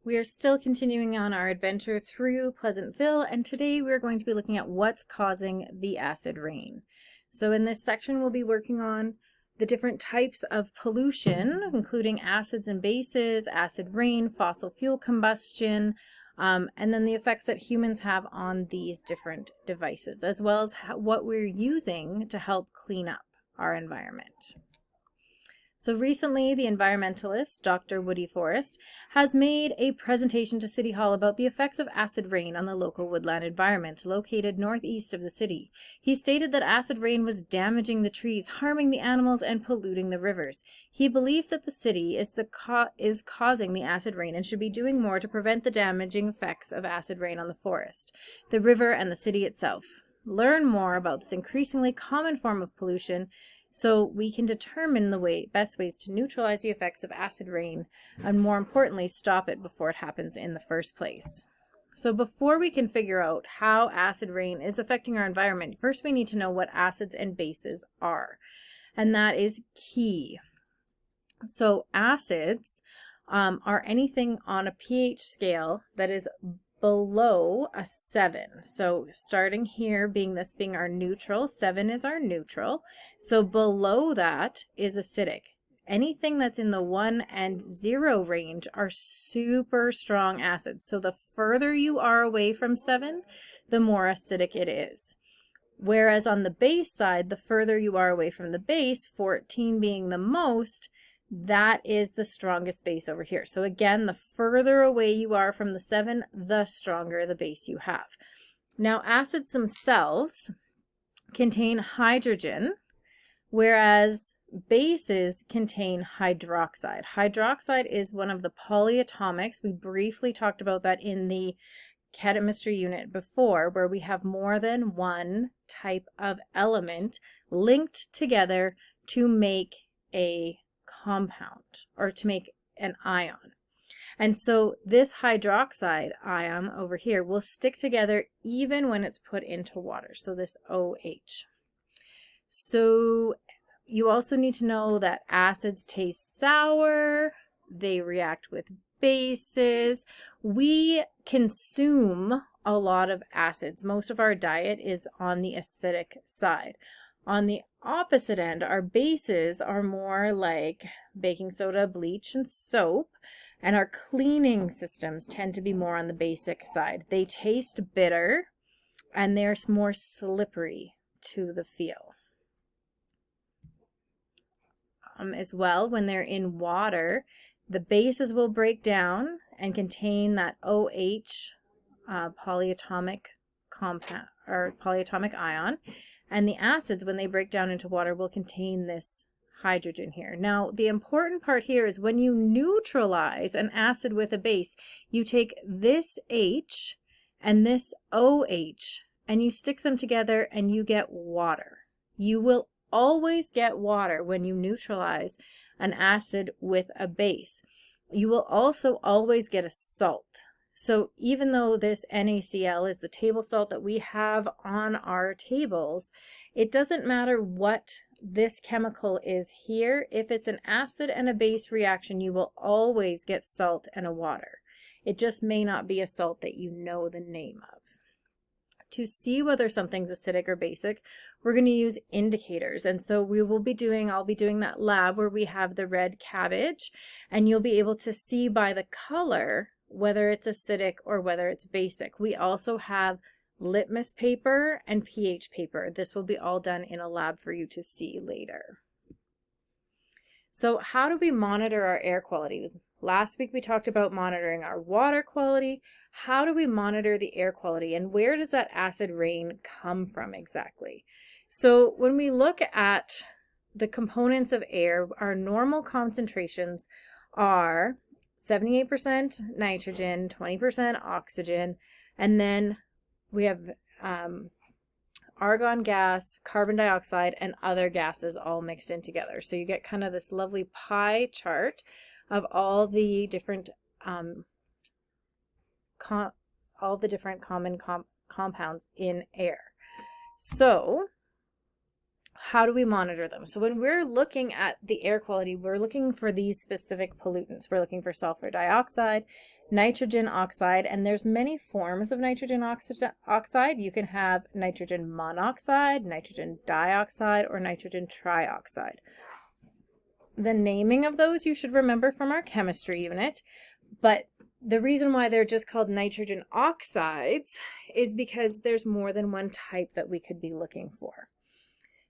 We are still continuing on our adventure through Pleasantville, and today we're going to be looking at what's causing the acid rain. So in this section, we'll be working on the different types of pollution, including acids and bases, acid rain, fossil fuel combustion, and then the effects that humans have on these different devices, as well as what we're using to help clean up our environment. So recently, the environmentalist, Dr. Woody Forrest, has made a presentation to City Hall about the effects of acid rain on the local woodland environment located northeast of the city. He stated that acid rain was damaging the trees, harming the animals, and polluting the rivers. He believes that the city is causing the acid rain and should be doing more to prevent the damaging effects of acid rain on the forest, the river, and the city itself. Learn more about this increasingly common form of pollution so we can determine the best ways to neutralize the effects of acid rain and, more importantly, stop it before it happens in the first place. So before we can figure out how acid rain is affecting our environment, first we need to know what acids and bases are, and that is key. So acids are anything on a pH scale that is below a 7. So starting here, being our neutral, 7 is our neutral. So below that is acidic. Anything that's in the 1 and 0 range are super strong acids. So the further you are away from 7, the more acidic it is. Whereas on the base side, the further you are away from the base, 14 being the most, that is the strongest base over here. So again, the further away you are from the 7, the stronger the base you have. Now, acids themselves contain hydrogen, whereas bases contain hydroxide. Hydroxide is one of the polyatomics. We briefly talked about that in the chemistry unit before, where we have more than one type of element linked together to make a compound, or to make an ion. And so this hydroxide ion over here will stick together even when it's put into water. So this OH. So you also need to know that acids taste sour. They react with bases. We consume a lot of acids. Most of our diet is on the acidic side. On the opposite end, our bases are more like baking soda, bleach, and soap, and our cleaning systems tend to be more on the basic side. They taste bitter, and they're more slippery to the feel. As well, when they're in water, the bases will break down and contain that OH polyatomic compound or polyatomic ion. And the acids, when they break down into water, will contain this hydrogen here. Now, the important part here is when you neutralize an acid with a base, you take this H and this OH and you stick them together and you get water. You will always get water when you neutralize an acid with a base. You will also always get a salt. So even though this NaCl is the table salt that we have on our tables, it doesn't matter what this chemical is here. If it's an acid and a base reaction, you will always get salt and a water. It just may not be a salt that you know the name of. To see whether something's acidic or basic, we're going to use indicators. And so I'll be doing that lab where we have the red cabbage, and you'll be able to see by the color whether it's acidic or whether it's basic. We also have litmus paper and pH paper. This will be all done in a lab for you to see later. So how do we monitor our air quality? Last week we talked about monitoring our water quality. How do we monitor the air quality, and where does that acid rain come from exactly? So when we look at the components of air, our normal concentrations are 78% nitrogen, 20% oxygen, and then we have argon gas, carbon dioxide, and other gases all mixed in together. So you get kind of this lovely pie chart of all the different common compounds in air. So How do we monitor them? So when we're looking at the air quality, we're looking for these specific pollutants. We're looking for sulfur dioxide, nitrogen oxide, and there's many forms of nitrogen oxide. You can have nitrogen monoxide, nitrogen dioxide, or nitrogen trioxide. The naming of those you should remember from our chemistry unit, but the reason why they're just called nitrogen oxides is because there's more than one type that we could be looking for.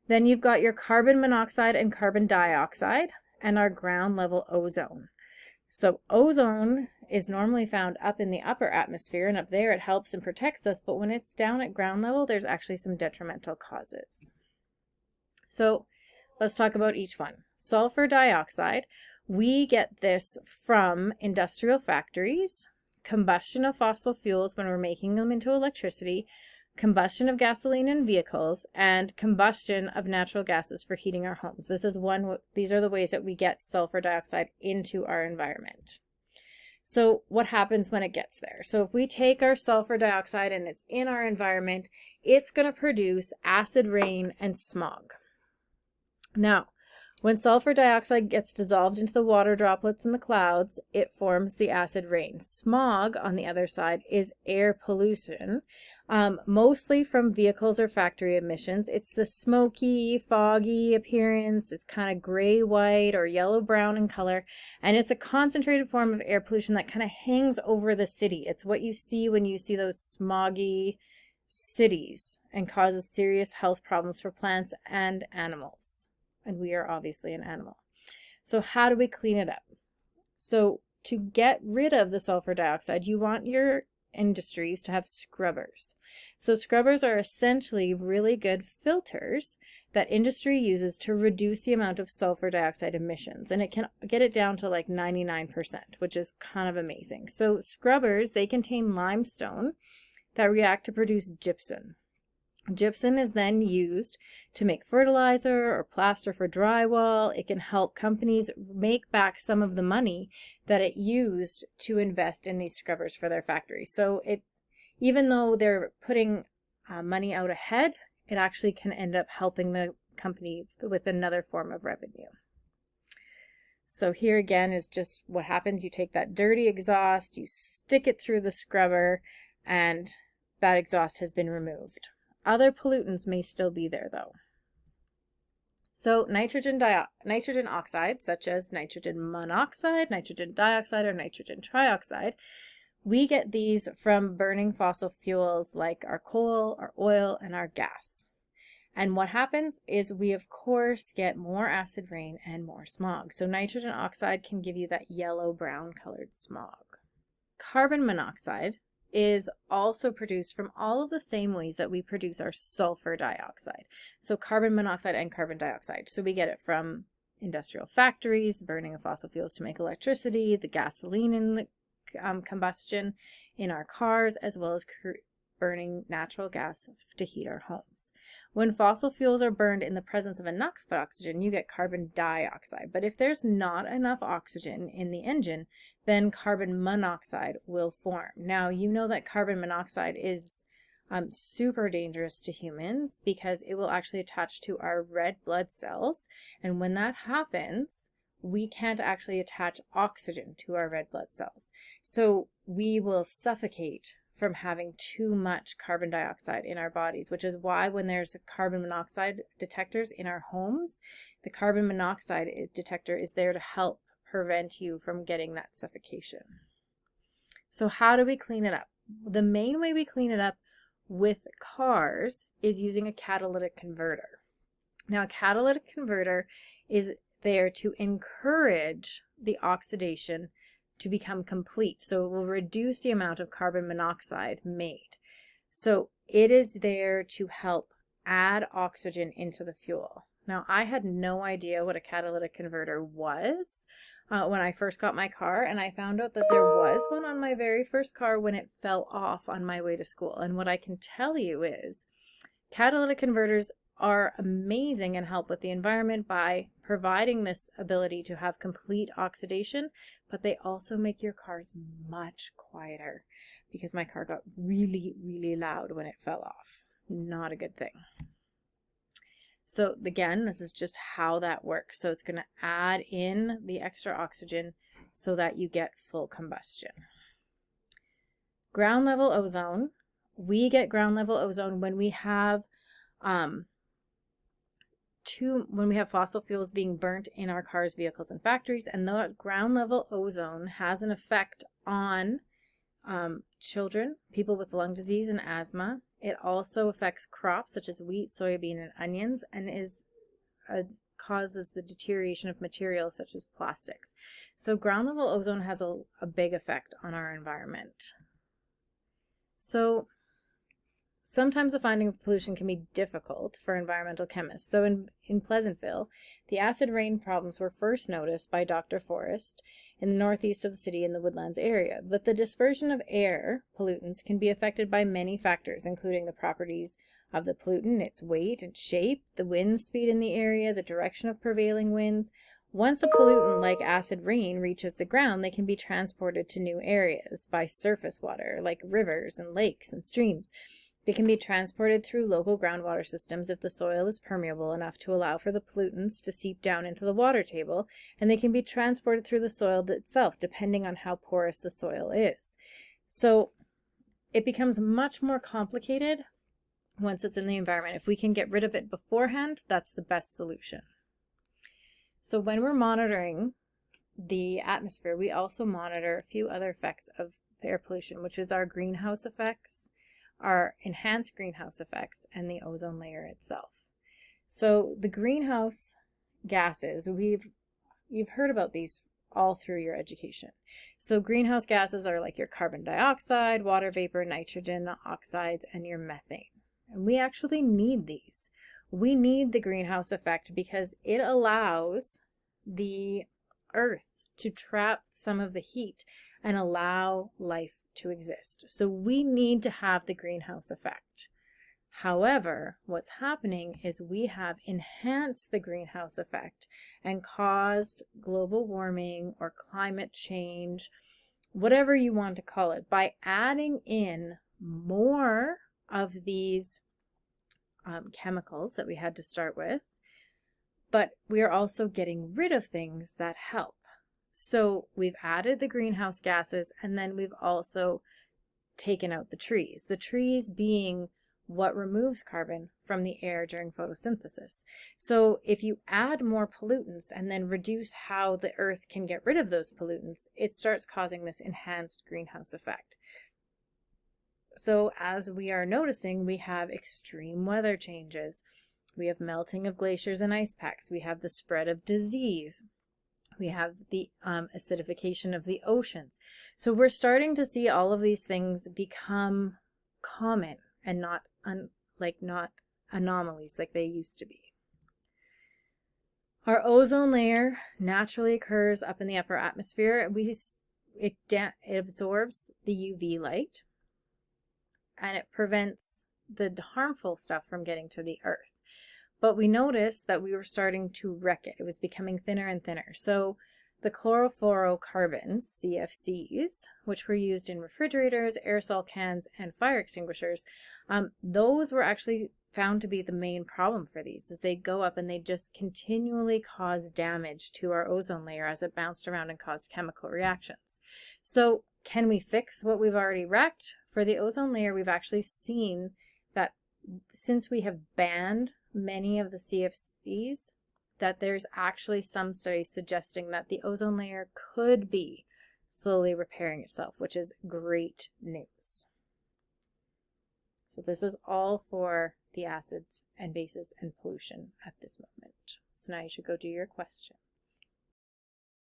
Then you've got your carbon monoxide and carbon dioxide and our ground level ozone. So ozone is normally found up in the upper atmosphere, and up there it helps and protects us, but when it's down at ground level, there's actually some detrimental causes. So let's talk about each one. Sulfur dioxide, we get this from industrial factories, combustion of fossil fuels when we're making them into electricity, combustion of gasoline in vehicles, and combustion of natural gases for heating our homes. These are the ways that we get sulfur dioxide into our environment. So what happens when it gets there? So if we take our sulfur dioxide and it's in our environment, it's going to produce acid rain and smog. Now, when sulfur dioxide gets dissolved into the water droplets in the clouds, it forms the acid rain. Smog, on the other side, is air pollution, mostly from vehicles or factory emissions. It's the smoky, foggy appearance. It's kind of gray-white or yellow-brown in color, and it's a concentrated form of air pollution that kind of hangs over the city. It's what you see when you see those smoggy cities and causes serious health problems for plants and animals. And we are obviously an animal. So how do we clean it up? So to get rid of the sulfur dioxide, you want your industries to have scrubbers. So scrubbers are essentially really good filters that industry uses to reduce the amount of sulfur dioxide emissions. And it can get it down to like 99%, which is kind of amazing. So scrubbers, they contain limestone that react to produce gypsum. Gypsum is then used to make fertilizer or plaster for drywall. It can help companies make back some of the money that it used to invest in these scrubbers for their factories. So even though they're putting money out ahead, it actually can end up helping the company with another form of revenue. So here again is just what happens. You take that dirty exhaust, you stick it through the scrubber, and that exhaust has been removed. Other pollutants may still be there though. So nitrogen oxide, such as nitrogen monoxide, nitrogen dioxide, or nitrogen trioxide, we get these from burning fossil fuels like our coal, our oil, and our gas. And what happens is we, of course, get more acid rain and more smog. So nitrogen oxide can give you that yellow-brown colored smog. Carbon monoxide is also produced from all of the same ways that we produce our sulfur dioxide. So carbon monoxide and carbon dioxide. So we get it from industrial factories, burning of fossil fuels to make electricity, the gasoline in the combustion in our cars, as well as burning natural gas to heat our homes. When fossil fuels are burned in the presence of enough oxygen, you get carbon dioxide. But if there's not enough oxygen in the engine, then carbon monoxide will form. Now, you know that carbon monoxide is super dangerous to humans because it will actually attach to our red blood cells. And when that happens, we can't actually attach oxygen to our red blood cells. So we will suffocate from having too much carbon dioxide in our bodies, which is why when there's carbon monoxide detectors in our homes, the carbon monoxide detector is there to help prevent you from getting that suffocation. So how do we clean it up? The main way we clean it up with cars is using a catalytic converter. Now, a catalytic converter is there to encourage the oxidation to become complete. So it will reduce the amount of carbon monoxide made. So it is there to help add oxygen into the fuel. Now, I had no idea what a catalytic converter was when I first got my car, and I found out that there was one on my very first car when it fell off on my way to school. And what I can tell you is catalytic converters are amazing and help with the environment by providing this ability to have complete oxidation, but they also make your cars much quieter because my car got really, really loud when it fell off. Not a good thing. So again, this is just how that works. So it's going to add in the extra oxygen so that you get full combustion. Ground level ozone. We get ground level ozone when we have fossil fuels being burnt in our cars, vehicles, and factories, and the ground level ozone has an effect on children, people with lung disease and asthma. It also affects crops such as wheat, soybean, and onions, and causes the deterioration of materials such as plastics. So ground level ozone has a big effect on our environment. So sometimes the finding of pollution can be difficult for environmental chemists. So in Pleasantville, the acid rain problems were first noticed by Dr. Forrest in the northeast of the city in the Woodlands area. But the dispersion of air pollutants can be affected by many factors, including the properties of the pollutant, its weight and shape, the wind speed in the area, the direction of prevailing winds. Once a pollutant like acid rain reaches the ground, they can be transported to new areas by surface water, like rivers and lakes and streams. They can be transported through local groundwater systems if the soil is permeable enough to allow for the pollutants to seep down into the water table, and they can be transported through the soil itself, depending on how porous the soil is. So it becomes much more complicated once it's in the environment. If we can get rid of it beforehand, that's the best solution. So when we're monitoring the atmosphere, we also monitor a few other effects of air pollution, which is our greenhouse effects, our enhanced greenhouse effects, and the ozone layer itself. So the greenhouse gases, you've heard about these all through your education. So greenhouse gases are like your carbon dioxide, water vapor, nitrogen oxides, and your methane. And we actually need these. We need the greenhouse effect because it allows the earth to trap some of the heat and allow life to exist. So we need to have the greenhouse effect. However, what's happening is we have enhanced the greenhouse effect and caused global warming or climate change, whatever you want to call it, by adding in more of these chemicals that we had to start with, but we are also getting rid of things that help. So we've added the greenhouse gases, and then we've also taken out the trees being what removes carbon from the air during photosynthesis. So if you add more pollutants and then reduce how the earth can get rid of those pollutants, it starts causing this enhanced greenhouse effect. So as we are noticing, we have extreme weather changes. We have melting of glaciers and ice packs. We have the spread of disease. We have the acidification of the oceans. So we're starting to see all of these things become common and not anomalies like they used to be. Our ozone layer naturally occurs up in the upper atmosphere. It absorbs the UV light, and it prevents the harmful stuff from getting to the earth. But we noticed that we were starting to wreck it. It was becoming thinner and thinner. So the chlorofluorocarbons, CFCs, which were used in refrigerators, aerosol cans, and fire extinguishers, those were actually found to be the main problem for these, is they go up and they just continually cause damage to our ozone layer as it bounced around and caused chemical reactions. So can we fix what we've already wrecked? For the ozone layer, we've actually seen that since we have banned many of the CFCs, that there's actually some studies suggesting that the ozone layer could be slowly repairing itself, which is great news. So this is all for the acids and bases and pollution at this moment. So now you should go do your question.